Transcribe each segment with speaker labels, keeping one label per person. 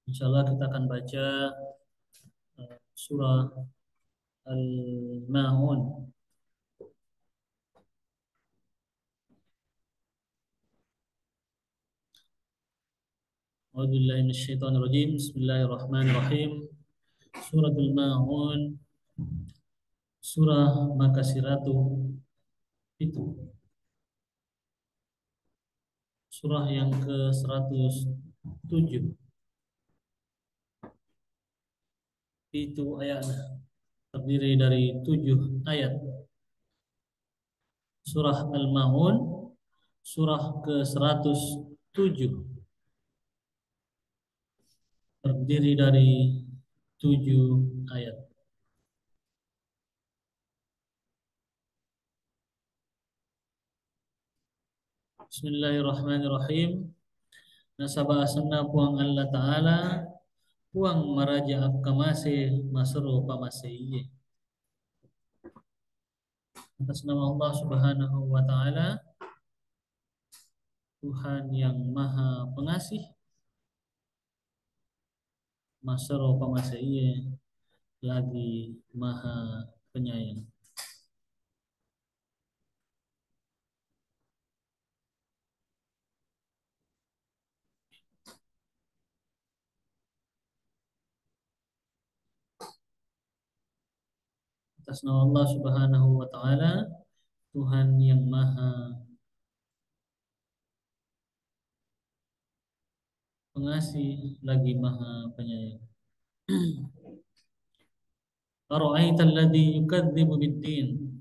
Speaker 1: Insyaallah kita akan baca surah Al-Maun. A'udzubillahi minasyaitonirrajim. Bismillahirrahmanirrahim. Suratul Maun, surah Makasiratu itu surah yang ke-107. Itu ayatnya terdiri dari 7 ayat. Surah Al-Maun, surah ke-107, terdiri dari 7 ayat. Bismillahirrahmanirrahim. Nasaba asna puang Allah Ta'ala puang maraja kamase masro pamase atas nama Allah Subhanahu wa Ta'ala, Tuhan yang Maha Pengasih, masro pamase lagi Maha Penyayang. Atas nama Allah Subhanahu wa Ta'ala, Tuhan yang Maha Pengasih lagi Maha Penyayang. Ara'aital ladzi yukadzibu bid-din.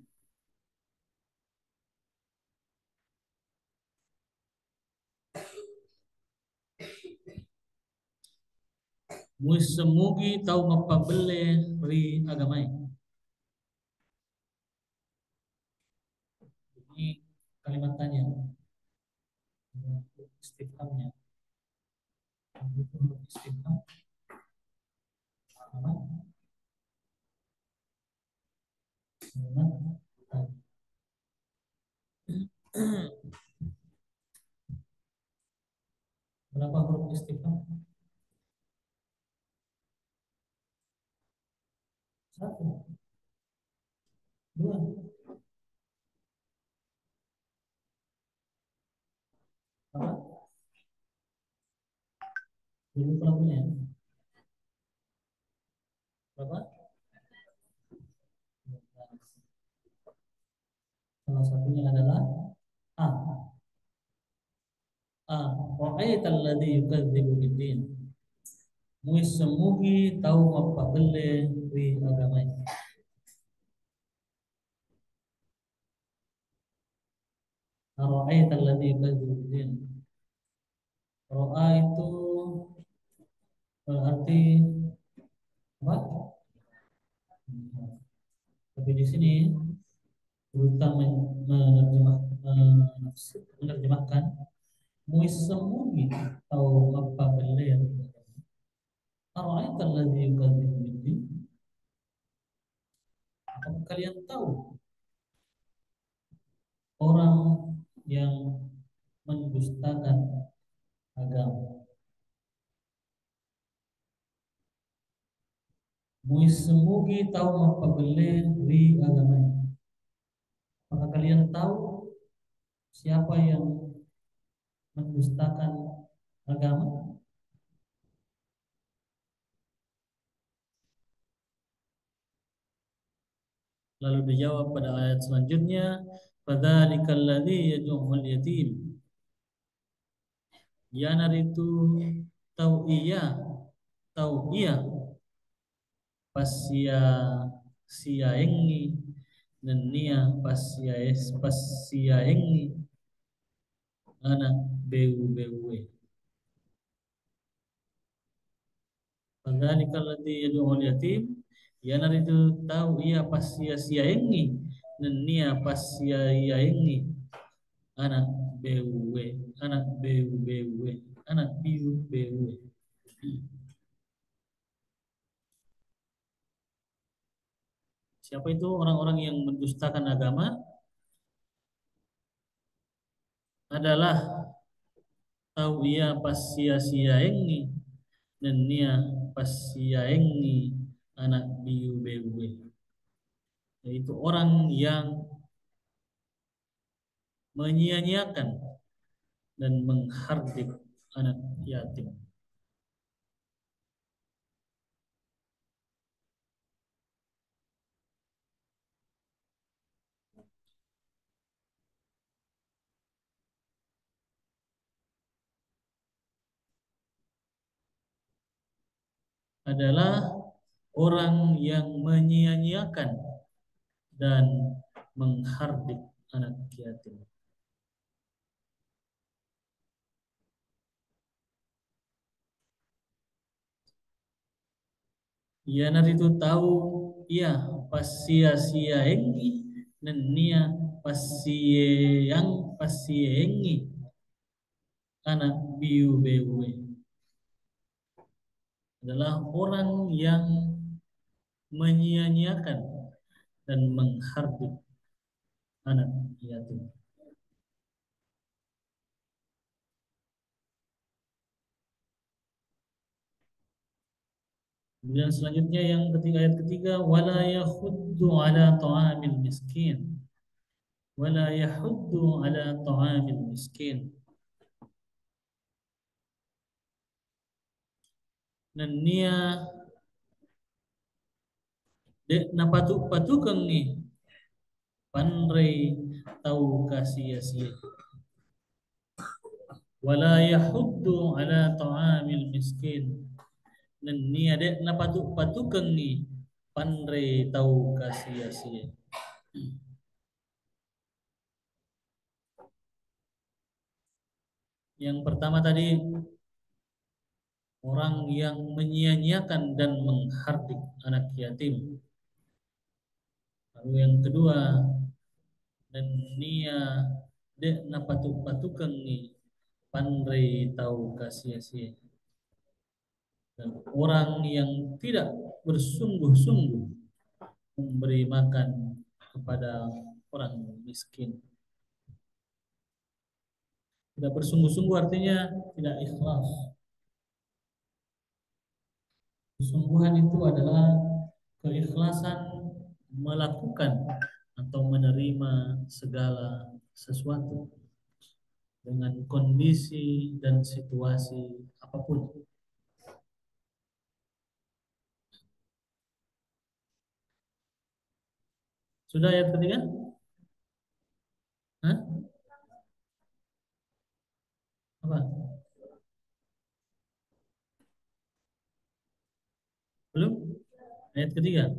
Speaker 1: Musemugi tahu mapabele ri agamai. Ini kalimat tanya, istifhamnya. Istifham. Apa? Kalimat tanya. Berapa huruf istifham? Satu, dua, apa? Dulu pelakunya. Berapa? Salah satunya adalah A. A. Ra'aital ladzi yukadzibu bid-din. Musemugi tahu apa bele ri agamai. Ra'aital ladzi yukadzibu bid-din. Ro'a itu berarti apa? Tapi di sini berusaha menerjemahkan muisemu tahu apa belir. Ara'aital ladzi yukadzibu bid-din. Apakah kalian tahu orang yang mendustakan agama? Muisemugi tahu apa belir ri agama. Apakah kalian tahu siapa yang mendustakan agama? Lalu dijawab pada ayat selanjutnya, fadzalikal ladzi yad'ul yatim. Yanar itu tahu iya pasia sia engi dan nia pasia engi anak beu. Fadzalikal ladzi yad'ul yatim. Yanar itu tahu iya pasia sia engi dan nia pasia ia engi anak bewe, anak bewe, anak biu bewe. Siapa itu orang-orang yang mendustakan agama? Adalah tahu ia pas sia-sia ini nenia pasiaengi anak biu bewe, yaitu orang yang menyia-nyiakan dan menghardik anak yatim. Adalah orang yang menyia-nyiakan dan menghardik anak yatim. Ia naritu tahu ia pasia-sia engi nenia pasiengi anak biu bewe, adalah orang yang menyia-nyiakan dan menghardik anak yatim. Kemudian selanjutnya yang ketiga, ayat ketiga, wala yahuddu ala ta'amil miskin. Wala yahuddu ala ta'amil miskin. Dan nia dek na patukang ni panray tau kasih-sia. Wala yahuddu ala ta'amil miskin. Dan nia dek na patukang ni panray tau kasih-sia. Yang pertama tadi, orang yang menyia-nyiakan dan menghardik anak yatim. Lalu yang kedua, dan nia dek na patukang ni pandai tahu kasih-sia. Dan orang yang tidak bersungguh-sungguh memberi makan kepada orang miskin. Tidak bersungguh-sungguh artinya tidak ikhlas. Kesungguhan itu adalah keikhlasan melakukan atau menerima segala sesuatu dengan kondisi dan situasi apapun. Sudah ayat ketiga? Hah? Apa? Belum? Ayat ketiga.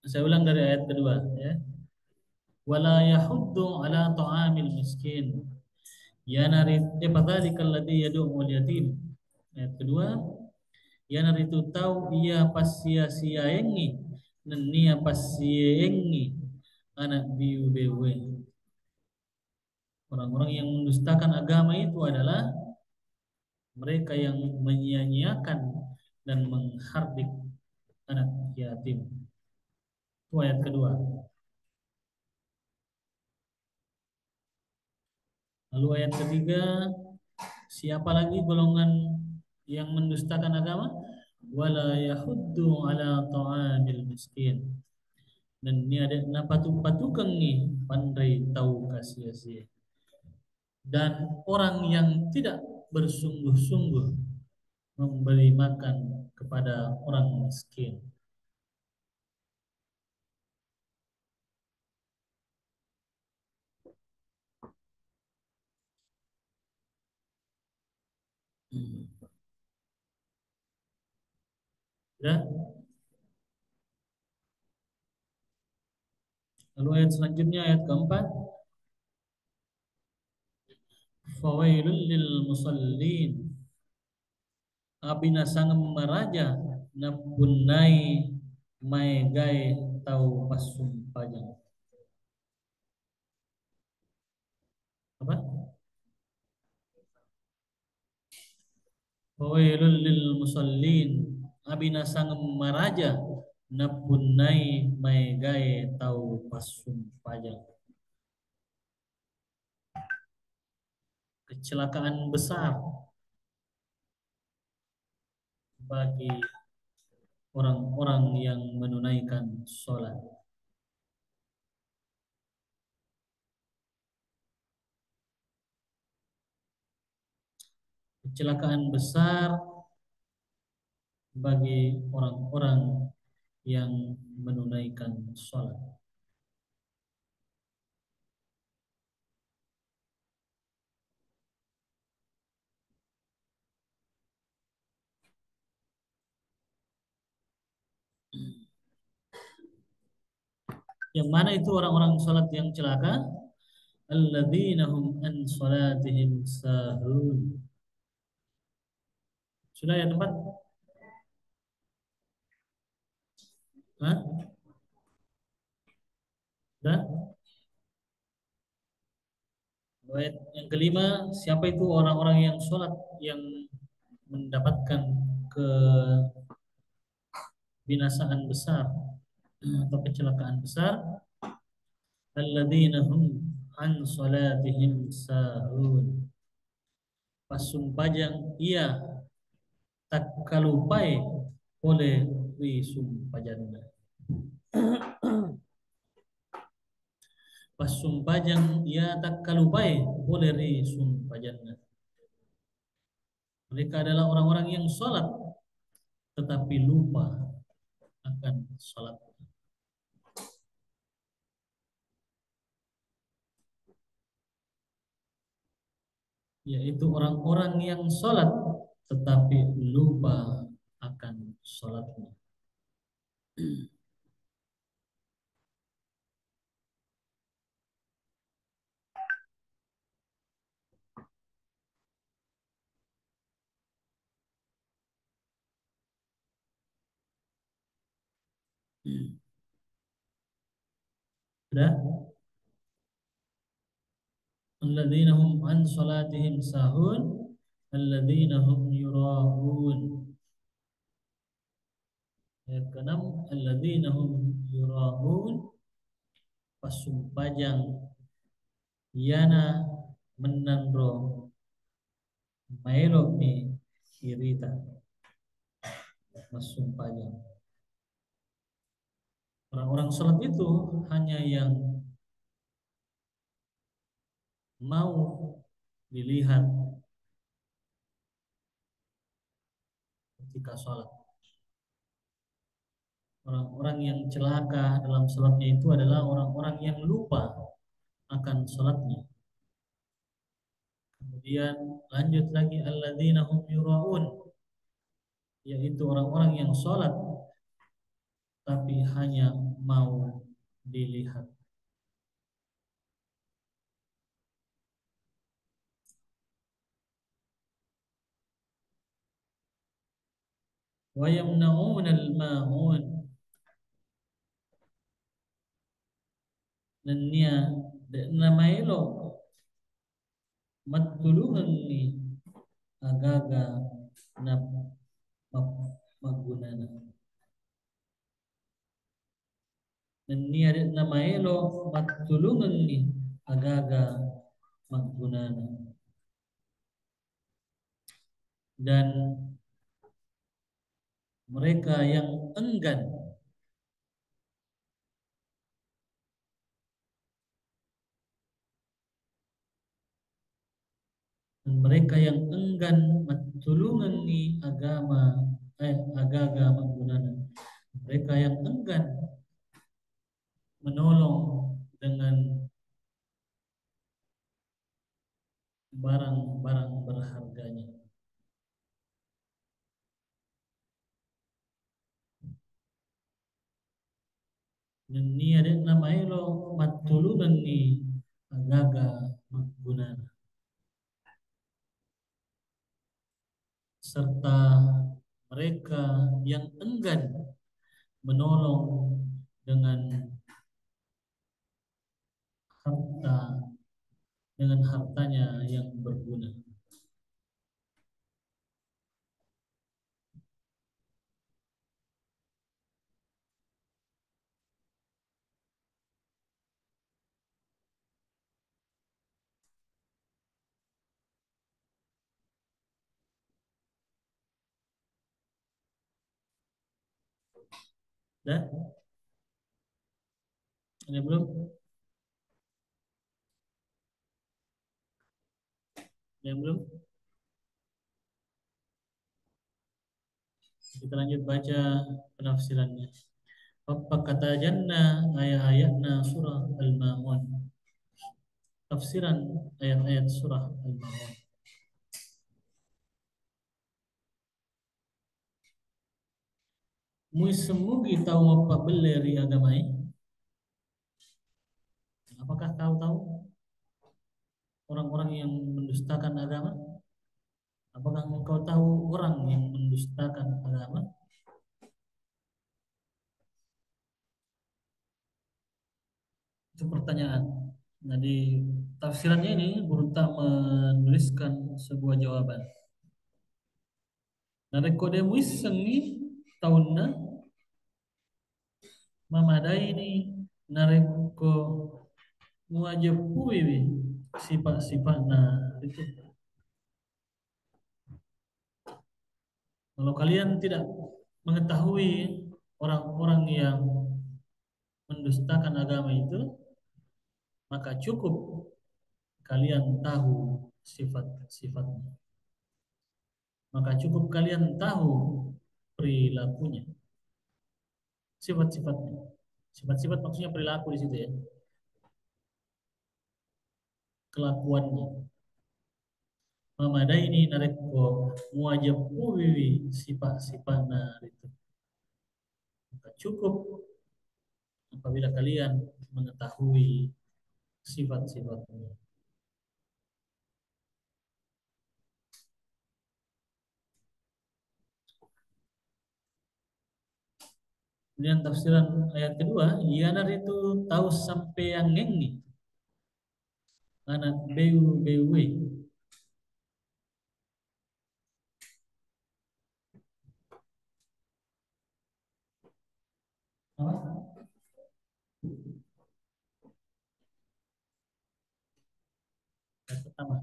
Speaker 1: Saya ulang dari ayat kedua, ya. Wala yahuddu ala ta'amil miskin. Ya narid fadzalikal ladzi yad'ul yatim. Ayat kedua, ya naritu tahu ia pasia-siaengi dan nia pasiengi anak biu bewe. Orang-orang yang mendustakan agama itu adalah mereka yang menyia-nyiakan dan menghardik anak yatim. Itu ayat kedua. Lalu ayat ketiga, siapa lagi golongan yang mendustakan agama? Wala yahuddu ala ta'amil miskin. Dan ini ada patuk-patukang nih pandai tahu kasih-sia. Dan orang yang tidak bersungguh-sungguh memberi makan kepada orang miskin. Ya. Lalu ayat selanjutnya, ayat keempat, fawailul lil musallin. Abina sang meraja napunai mai gai tau pasum pajang. Apa? Fawailul lil musallin. Abina sang meraja napunai mai gai tau pasum pajang. Kecelakaan besar bagi orang-orang yang menunaikan sholat. Kecelakaan besar bagi orang-orang yang menunaikan sholat. Yang mana itu orang-orang sholat yang celaka? Alladzina hum an sholatihim sahun. Sudah ya tempat? Hah? Sudah? Ayat yang kelima, siapa itu orang-orang yang sholat yang mendapatkan kebinasaan besar atau kecelakaan besar? Alladzina hum an salatihim sahun. Pasumpajang ia tak kalupai oleh wi sumpajana. Pasumpajang ia tak kalupai oleh ri sumpajana. Mereka adalah orang-orang yang sholat tetapi lupa akan sholat, yaitu orang-orang yang sholat tetapi lupa akan sholatnya. Sudah? Alladzina hum an salatihim sahun, alladzina hum yura'un. Ayat ke-6, alladzina hum yura'un, pasumpajang yana menandro maelo ni hirita pasumpajang. Orang-orang salat itu hanya yang mau dilihat ketika sholat. Orang-orang yang celaka dalam sholatnya itu adalah orang-orang yang lupa akan sholatnya. Kemudian lanjut lagi alladzina hum yura'un, yaitu orang-orang yang sholat tapi hanya mau dilihat. Wa yamna'una al-ma'un, dan nia namai lo matulungan ni agaga na magunana. Dan nia namai lo matulungan ni agaga magunana. Dan mereka yang enggan matulungan ni agama gunana, mereka yang enggan menolong dengan barang-barang berharganya. Dan ni ada nama elo matulungan ni agaga gunana, serta mereka yang enggan menolong dengan harta hartanya yang berguna. Dah, ada belum? Ada yang belum? Kita lanjut baca penafsirannya. Apa kata jannah ayat-ayatna surah Al-Ma'un. Tafsiran ayat-ayat surah Al-Ma'un. Muisemugi tahu apa beleri agamai? Apakah kau tahu orang-orang yang mendustakan agama? Apakah engkau tahu orang yang mendustakan agama? Itu pertanyaan. Nah, di tafsirannya ini Guru Tak menuliskan sebuah jawaban. Nah, rekodemuis sengi tahunna mamadai ini nareko muajapuwi sifat-sifat nah itu. Kalau kalian tidak mengetahui orang-orang yang mendustakan agama itu, maka cukup kalian tahu sifat-sifatnya. Maka cukup kalian tahu perilakunya, sifat-sifatnya. Sifat-sifat maksudnya perilaku di situ ya, kelakuannya. Mamadai ini nareko muajab wiwi sifat-sifat itu. Maka cukup apabila kalian mengetahui sifat-sifatnya. Kemudian tafsiran ayat kedua, yanar itu tahu sampai yang ngengi anak bewe. Apa? Yang pertama,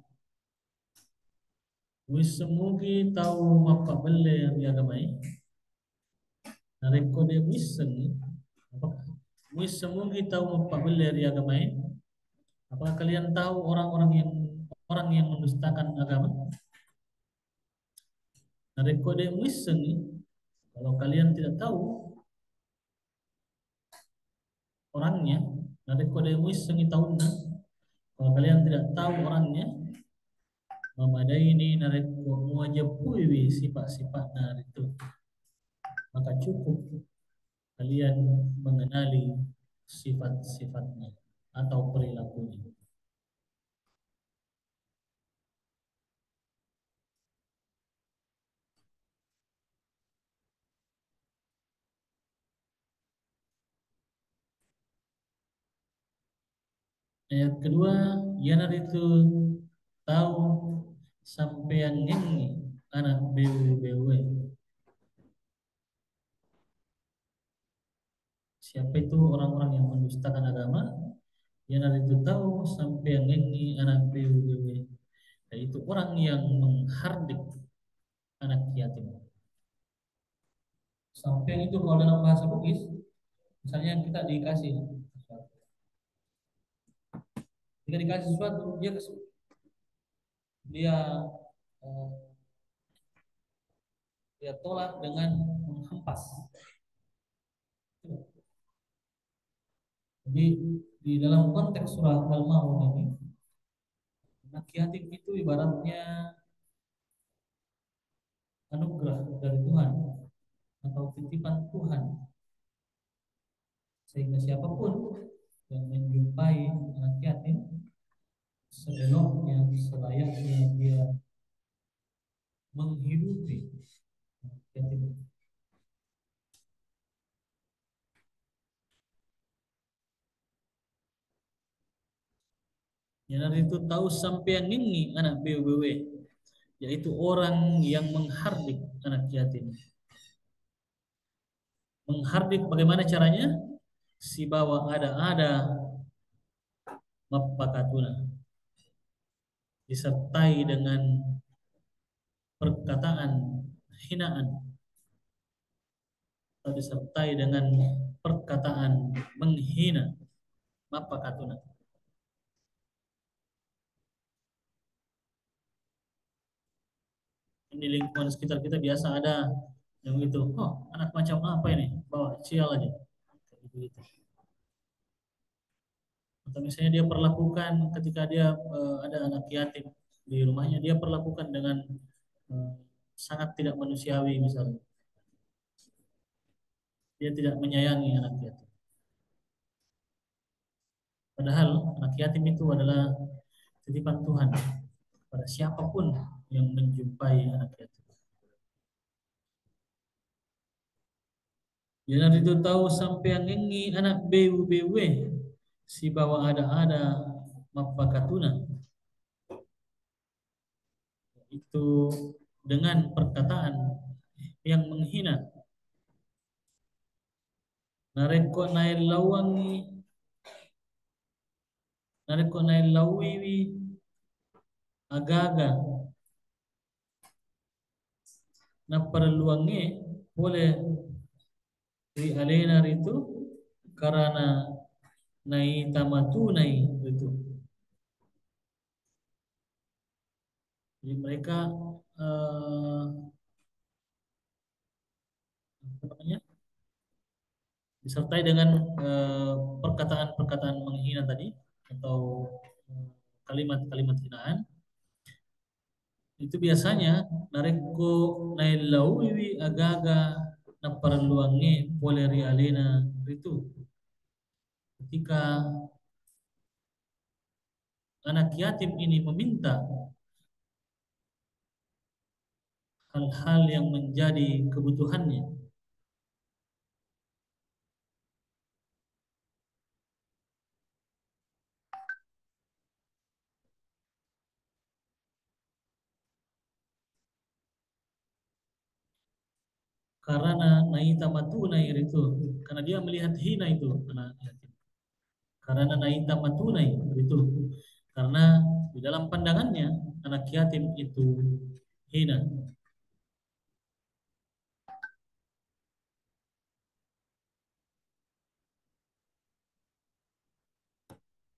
Speaker 1: wis semugi tahu apa bele yang diagamai. Nareko de wisen, apa? Wis semugi tahu apa bele yang diagamai. Apakah kalian tahu orang yang mendustakan agama? Nareko de wisen, kalau kalian tidak tahu orangnya, nareko de wisen tahunna. Kalau kalian tidak tahu orangnya, memadai ini nareko muajabui sifat-sifat itu, maka cukup kalian mengenali sifat-sifatnya atau perilakunya. Ayat kedua, yanar itu tahu sampean ini anak bewe. Siapa itu orang-orang yang mendustakan agama? Yanar itu tahu sampean ini anak bewe. Yaitu orang yang menghardik anak yatim. Sampean itu kalau dalam bahasa Bugis, misalnya kita dikasih sesuatu. Jika dikasih sesuatu, dia eh, dia tolak dengan menghempas. Jadi di dalam konteks surah Al-Maun ini, anak yatim itu ibaratnya anugerah dari Tuhan atau titipan Tuhan, sehingga siapapun yang menjumpai anak yatim sebelumnya selayaknya dia menghidupi anak yatim. Yang itu tahu sampai yang ini anak BWW, yaitu orang yang menghardik anak yatim. Menghardik bagaimana caranya? Si bawa ada mapakatuna, disertai dengan perkataan hinaan, atau disertai dengan perkataan menghina, mapa katuna. Di lingkungan sekitar kita biasa ada yang gitu. Oh, anak macam apa ini? Bawa sial aja. Gitu. Atau misalnya dia perlakukan ketika dia ada anak yatim di rumahnya, dia perlakukan dengan eh, sangat tidak manusiawi misalnya. Dia tidak menyayangi anak yatim. Padahal anak yatim itu adalah titipan Tuhan pada siapapun yang menjumpai anak yatim. Jangan itu tahu sampai yang ini anak bewe si bawa ada mapakatuna itu dengan perkataan yang menghina. Nareko naik lawangi, nareko naik lawiwi, agaga, na perluannya boleh di alena itu karena nai tamatu nai itu. Jadi mereka eh, apa namanya disertai dengan perkataan-perkataan menghina tadi atau eh, kalimat-kalimat hinaan itu biasanya nareko nailauwi agaga na perluannya poleri alena itu ketika anak yatim ini meminta hal-hal yang menjadi kebutuhannya karena naita matuna itu karena dia melihat hina itu anak yatim karena naita matuna itu karena di dalam pandangannya anak yatim itu hina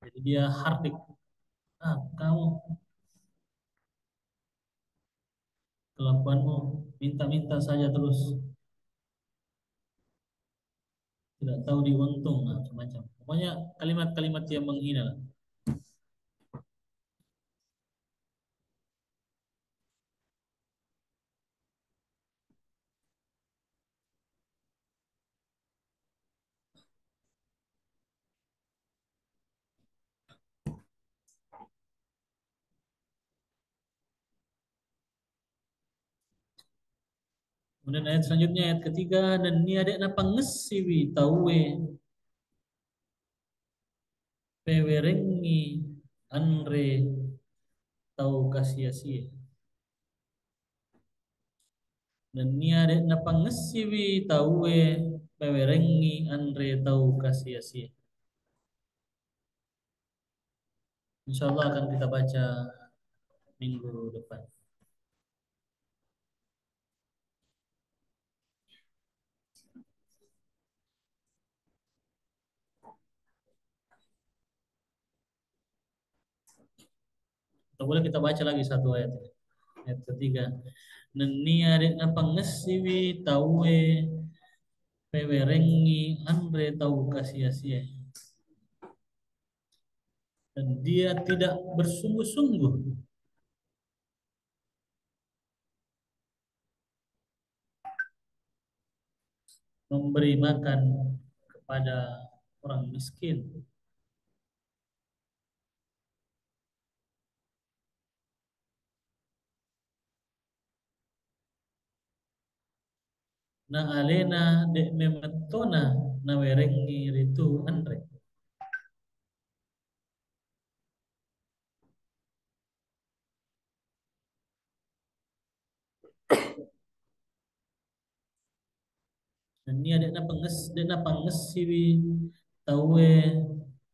Speaker 1: jadi dia hardik kamu kelakuanmu minta-minta saja terus tidak tahu diuntung macam-macam pokoknya kalimat-kalimat yang menghina lah. Kemudian ayat selanjutnya ayat ketiga dan ni ada napa ngesiwi tawe pewerengi andre tau kasia-sia dan ni ada napa ngesiwi tawe pewerengi andre tau kasia-sia. Insyaallah akan kita baca minggu depan. Atau boleh kita baca lagi satu ayat ini. Ayat ketiga. Neni ada napa ngesiwi tawe pewerengi andre tau kasia-sia. Dan dia tidak bersungguh-sungguh memberi makan kepada orang miskin. Na alena de memetona na werengi ritu andre. Dan ni ada na penges de na pangesiwi tawe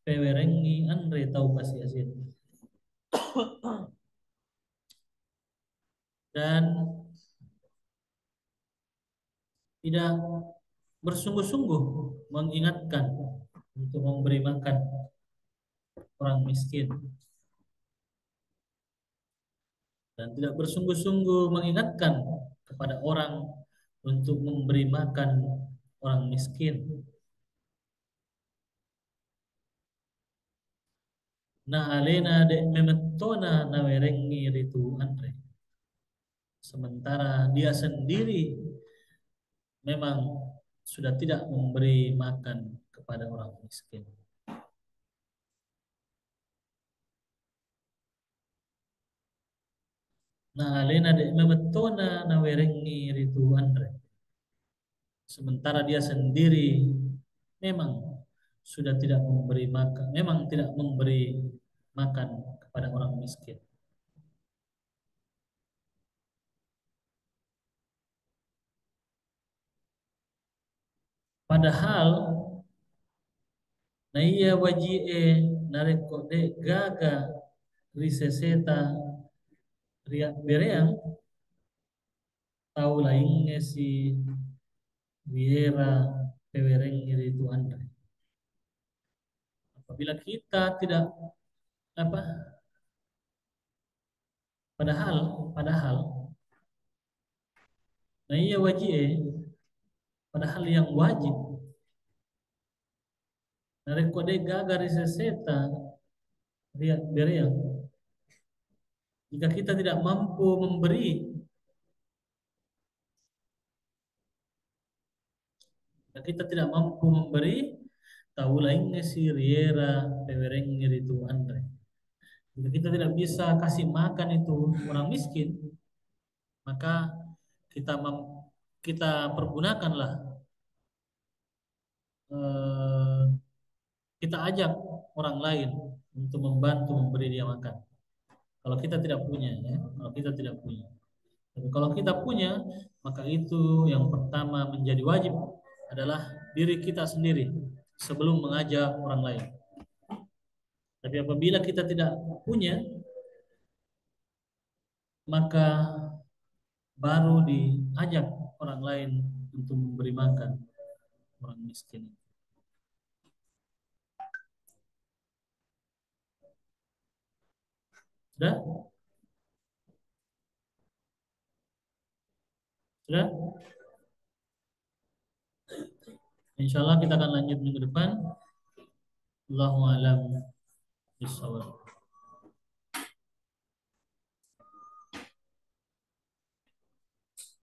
Speaker 1: pewerengi andre tau kasih asin. Dan tidak bersungguh-sungguh mengingatkan untuk memberi makan orang miskin, dan tidak bersungguh-sungguh mengingatkan kepada orang untuk memberi makan orang miskin. Na alena de memetona na werengi ritu andre. Sementara dia sendiri memang sudah tidak memberi makan kepada orang miskin. Na alena de memetona na werengi ritu andre. Sementara dia sendiri memang sudah tidak memberi makan, memang tidak memberi makan kepada orang miskin. Padahal na iya wajie nareko de gaga riseseta riak bereang tahu lainnya si wiera pewereng itu anda. Apabila kita tidak apa, padahal padahal na iya wajie, padahal yang wajib nareko de gaga riseseta riak bereang, jika kita tidak mampu memberi, jika kita tidak mampu memberi, tahu lainnya si riera pewereng itu andre. Jika kita tidak bisa kasih makan itu orang miskin, maka kita kita pergunakanlah, eh, kita ajak orang lain untuk membantu memberi dia makan. Kalau kita tidak punya, ya, kalau kita tidak punya. Tapi kalau kita punya, maka itu yang pertama menjadi wajib adalah diri kita sendiri sebelum mengajak orang lain. Tapi apabila kita tidak punya, maka baru diajak orang lain untuk memberi makan orang miskin. Sudah? Sudah? Insya Allah kita akan lanjut minggu depan. Allahu a'lam bishawab.